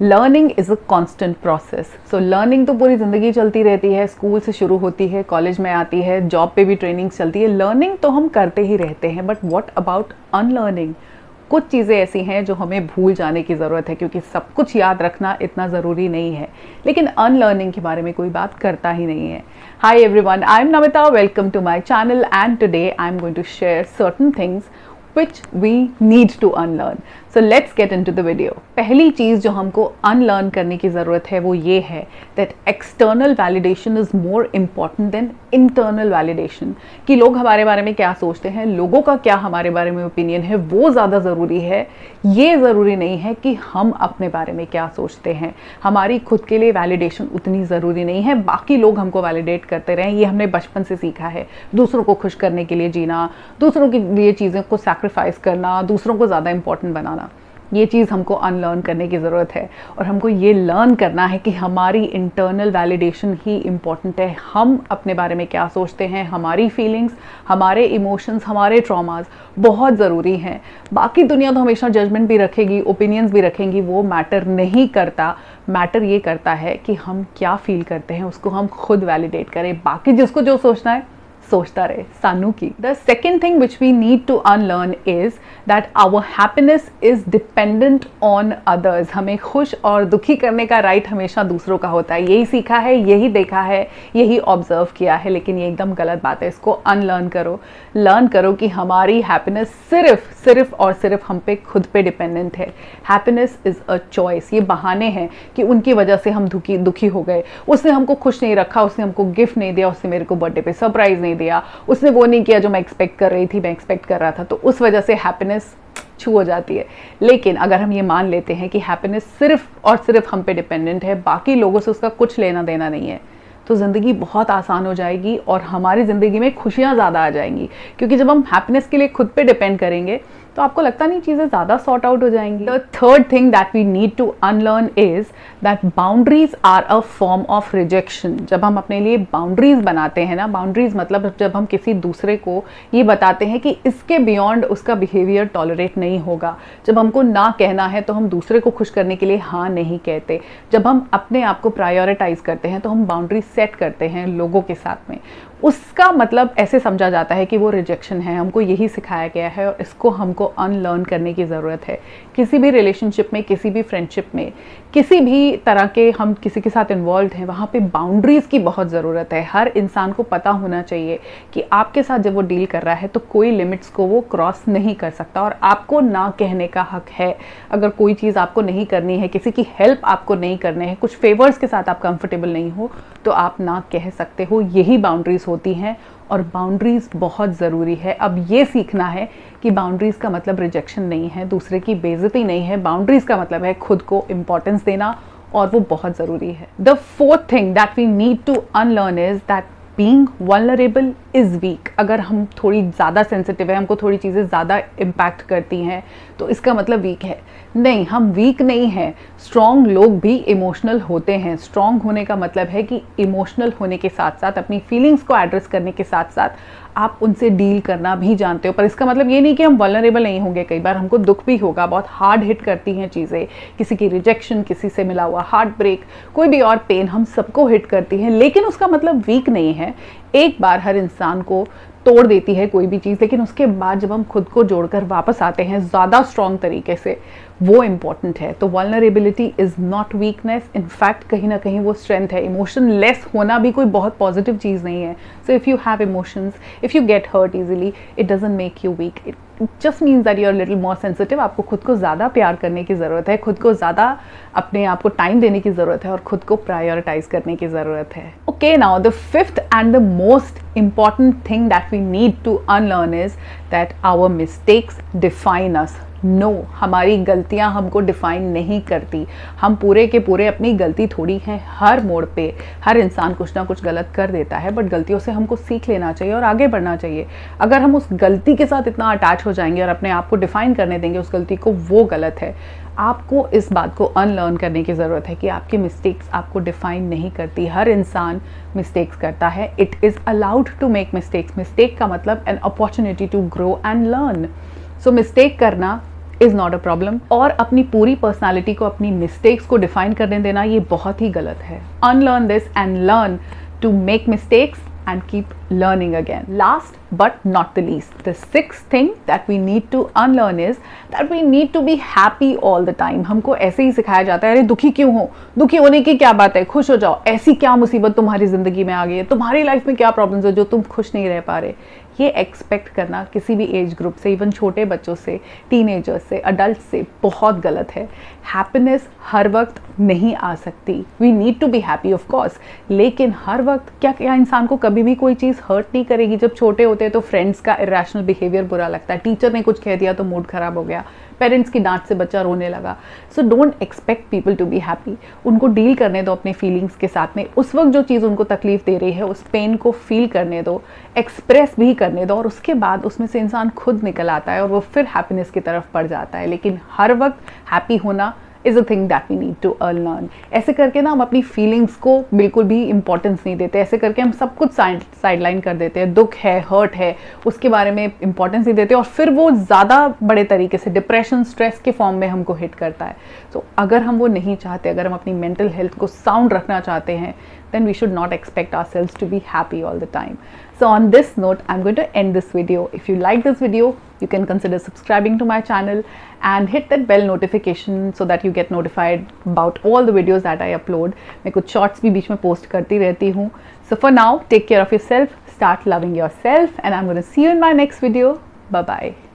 Learning is a constant process. So learning तो पूरी ज़िंदगी चलती रहती है, स्कूल से शुरू होती है, कॉलेज में आती है, जॉब पे भी ट्रेनिंग चलती है। लर्निंग तो हम करते ही रहते हैं, बट व्हाट अबाउट अनलर्निंग? कुछ चीज़ें ऐसी हैं जो हमें भूल जाने की ज़रूरत है, क्योंकि सब कुछ याद रखना इतना ज़रूरी नहीं है। लेकिन अनलर्निंग के बारे में कोई बात करता ही नहीं है। Hi everyone, I am Namita, welcome to my channel and today I am going to share certain things which we need to unlearn. So let's get into the video. पहली चीज़ जो हमको unlearn करने की ज़रूरत है वो ये है that external validation is more important than internal validation. कि लोग हमारे बारे में क्या सोचते हैं, लोगों का क्या हमारे बारे में ओपिनियन है, वो ज़्यादा ज़रूरी है। ये ज़रूरी नहीं है कि हम अपने बारे में क्या सोचते हैं। हमारी खुद के लिए वैलिडेशन उतनी ज़रूरी नहीं है, बाकी लोग हमको वैलिडेट करते रहें, ये हमने बचपन से सीखा है। दूसरों को खुश करने के लिए जीना, दूसरों के लिए चीज़ों को सैक्रिफाइस करना, दूसरों को ज़्यादा इंपॉर्टेंट बनाना, ये चीज़ हमको अनलर्न करने की ज़रूरत है। और हमको ये लर्न करना है कि हमारी इंटरनल वैलिडेशन ही इम्पॉर्टेंट है। हम अपने बारे में क्या सोचते हैं, हमारी फीलिंग्स, हमारे इमोशंस, हमारे ट्रॉमास बहुत ज़रूरी हैं। बाकी दुनिया तो हमेशा जजमेंट भी रखेगी, ओपिनियंस भी रखेंगी, वो मैटर नहीं करता। मैटर ये करता है कि हम क्या फील करते हैं, उसको हम खुद वैलिडेट करें। बाकी जिसको जो सोचना है सोचता रहे। सानू की the second thing which we need to unlearn is that our happiness is dependent on others. हमें खुश और दुखी करने का राइट हमेशा दूसरों का होता है। यही सीखा है, यही देखा है, यही ऑब्जर्व किया है, लेकिन ये एकदम गलत बात है। इसको अनलर्न करो। लर्न करो कि हमारी हैप्पीनेस सिर्फ और सिर्फ हम पे खुद पे डिपेंडेंट है। Happiness is a choice. ये बहाने हैं कि उनकी वजह से हम दुखी हो गए, उसने हमको खुश नहीं रखा, उसने हमको गिफ्ट नहीं दिया, उसने मेरे को बर्थडे पे सरप्राइज नहीं दिया, उसने वो नहीं किया जो मैं एक्सपेक्ट कर रही थी, मैं एक्सपेक्ट कर रहा था, तो उस वजह से हैप्पीनेस छू हो जाती है। लेकिन अगर हम ये मान लेते हैं कि हैप्पीनेस सिर्फ और सिर्फ हम पे डिपेंडेंट है, बाकी लोगों से उसका कुछ लेना देना नहीं है, तो ज़िंदगी बहुत आसान हो जाएगी और हमारी ज़िंदगी में खुशियाँ ज़्यादा आ जाएंगी। क्योंकि जब हम हैप्पीनेस के लिए खुद पे डिपेंड करेंगे तो आपको लगता नहीं चीज़ें ज़्यादा सॉर्ट आउट हो जाएंगी। The third thing that we need to unlearn is that boundaries are a form of rejection. जब हम अपने लिए बाउंड्रीज बनाते हैं ना, बाउंड्रीज मतलब जब हम किसी दूसरे को ये बताते हैं कि इसके बियॉन्ड उसका बिहेवियर टॉलरेट नहीं होगा। जब हमको ना कहना है तो हम दूसरे को खुश करने के लिए हाँ नहीं कहते। जब हम अपने आप को प्रायोरिटाइज करते हैं तो हम बाउंड्री सेट करते हैं लोगों के साथ में, उसका मतलब ऐसे समझा जाता है कि वो रिजेक्शन है। हमको यही सिखाया गया है और इसको हमको अनलर्न करने की ज़रूरत है। किसी भी रिलेशनशिप में, किसी भी फ्रेंडशिप में, किसी भी तरह के हम किसी के साथ इन्वॉल्व हैं, वहाँ पे बाउंड्रीज़ की बहुत ज़रूरत है। हर इंसान को पता होना चाहिए कि आपके साथ जब वो डील कर रहा है तो कोई लिमिट्स को वो क्रॉस नहीं कर सकता और आपको ना कहने का हक है। अगर कोई चीज़ आपको नहीं करनी है, किसी की हेल्प आपको नहीं करनी है, कुछ फेवर्स के साथ आप कंफर्टेबल नहीं हो, तो आप ना कह सकते हो। यही बाउंड्रीज़ होती हैं और बाउंड्रीज़ बहुत ज़रूरी है। अब ये सीखना है कि बाउंड्रीज़ का मतलब रिजेक्शन नहीं है, दूसरे की बेइज्जती नहीं है। बाउंड्रीज़ का मतलब है खुद को इम्पोर्टेंस देना और वो बहुत ज़रूरी है। The fourth thing that we need to unlearn is that being vulnerable is weak. अगर हम थोड़ी ज़्यादा सेंसिटिव है, हमको थोड़ी चीज़ें ज़्यादा इम्पैक्ट करती हैं, तो इसका मतलब वीक है नहीं। हम वीक नहीं हैं। स्ट्रॉन्ग लोग भी इमोशनल होते हैं। स्ट्रॉन्ग होने का मतलब है कि इमोशनल होने के साथ साथ अपनी फीलिंग्स को एड्रेस करने के साथ साथ आप उनसे डील करना भी जानते हो। पर इसका मतलब ये नहीं कि हम वल्नरेबल नहीं होंगे। कई बार हमको दुख भी होगा, बहुत हार्ड हिट करती हैं चीज़ें, किसी की रिजेक्शन, किसी से मिला हुआ हार्ट ब्रेक, कोई भी और पेन हम सबको हिट करती है, लेकिन उसका मतलब वीक नहीं है। एक बार हर इंसान को तोड़ देती है कोई भी चीज़, लेकिन उसके बाद जब हम खुद को जोड़कर वापस आते हैं ज़्यादा स्ट्रॉन्ग तरीके से, वो इम्पॉर्टेंट है। तो vulnerability is not weakness, in fact कहीं ना कहीं वो स्ट्रेंथ है। इमोशन लेस होना भी कोई बहुत पॉजिटिव चीज़ नहीं है। So if you have emotions, if you get hurt easily, it doesn't make you weak, it just means that you are little more sensitive. आपको खुद को ज़्यादा प्यार करने की ज़रूरत है, खुद को ज़्यादा अपने आप को टाइम देने की ज़रूरत है और खुद को प्रायोरिटाइज करने की ज़रूरत है। Okay, now the fifth and the most important thing that we need to unlearn is that our mistakes define us. No हमारी गलतियां हमको डिफाइन नहीं करती। हम पूरे के पूरे अपनी गलती थोड़ी हैं। हर मोड़ पे हर इंसान कुछ ना कुछ गलत कर देता है, बट गलतियों से हमको सीख लेना चाहिए और आगे बढ़ना चाहिए। अगर हम उस गलती के साथ इतना अटैच हो जाएंगे और अपने आप को डिफाइन करने देंगे उस गलती को, वो गलत है। आपको इस बात को अनलर्न करने की ज़रूरत है कि आपकी मिस्टेक्स आपको डिफाइन नहीं करती। हर इंसान मिस्टेक्स करता है। It is allowed to make mistakes. Mistake का मतलब an opportunity to grow and learn. So mistake करना इज नॉट अ प्रॉब्लम। और अपनी पूरी पर्सनालिटी को अपनी मिस्टेक्स को डिफाइन करने देना ये बहुत ही गलत है। Unlearn this and learn to make mistakes and keep learning again. Last but not the least, the sixth thing that we need to unlearn is that we need to be happy all the time. हमको ऐसे ही सिखाया जाता है, अरे दुखी क्यों हो, दुखी होने की क्या बात है, खुश हो जाओ, ऐसी क्या मुसीबत तुम्हारी जिंदगी में आ गई है, तुम्हारी लाइफ में क्या प्रॉब्लम्स है जो तुम खुश नहीं रह पा रहे। ये एक्सपेक्ट करना किसी भी एज ग्रुप से, इवन छोटे बच्चों से, टीनेजर्स से, अडल्ट से बहुत गलत है। हैप्पीनेस हर वक्त नहीं आ सकती। We need to be happy of course, लेकिन हर वक्त क्या इंसान को कभी भी कोई चीज़ हर्ट नहीं करेगी। जब छोटे होते हैं तो फ्रेंड्स का इरेशनल बिहेवियर बुरा लगता है, टीचर ने कुछ कह दिया तो मूड खराब हो गया, पेरेंट्स की डांट से बच्चा रोने लगा। So don't expect people to be happy. उनको डील करने दो अपने फीलिंग्स के साथ में। उस वक्त जो चीज़ उनको तकलीफ दे रही है उस पेन को फील करने दो, एक्सप्रेस भी करने दो, और उसके बाद उसमें से इंसान खुद निकल आता है और वो फिर हैप्पीनेस की तरफ बढ़ जाता है। लेकिन हर वक्त हैप्पी होना is a thing that we need to learn. ऐसे करके ना हम अपनी फीलिंग्स को बिल्कुल भी इंपॉर्टेंस नहीं देते। ऐसे करके हम सब कुछ साइडलाइन कर देते हैं। दुख है, हर्ट है, उसके बारे में इंपॉर्टेंस नहीं देते और फिर वो ज़्यादा बड़े तरीके से डिप्रेशन, स्ट्रेस के फॉर्म में हमको हिट करता है। तो अगर हम वो नहीं चाहते, अगर हम अपनी मेंटल हेल्थ को साउंड रखना चाहते हैं, then we should not expect ourselves to be happy all the time. So on this note, I'm going to end this video. If you like this video, you can consider subscribing to my channel and hit that bell notification so that you get notified about all the videos that I upload. मैं कुछ shorts भी बीच में post करती रहती हूँ. So for now, take care of yourself, start loving yourself, and I'm going to see you in my next video. Bye bye.